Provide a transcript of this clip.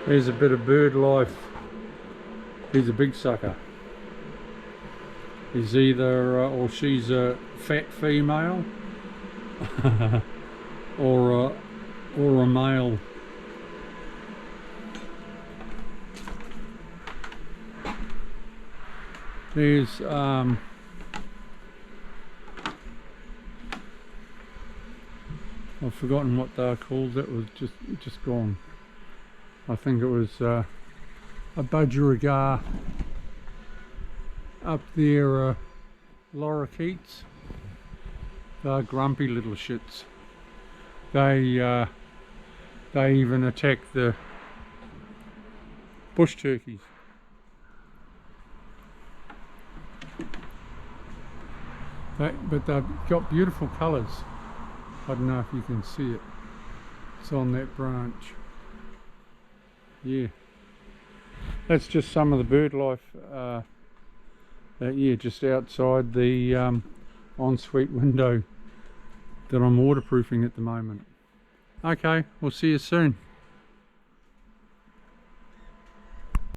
There's a bit of bird life. He's a big sucker. He's either or she's a fat female or a male. There's I've forgotten what they're called. That was just gone. I think it was a budgerigar up there, lorikeets. They're grumpy little shits. They even attack the bush turkeys. But they've got beautiful colours. I don't know if you can see it. It's on that branch. Yeah. That's just some of the bird life. Yeah, just outside the ensuite window that I'm waterproofing at the moment. Okay, we'll see you soon.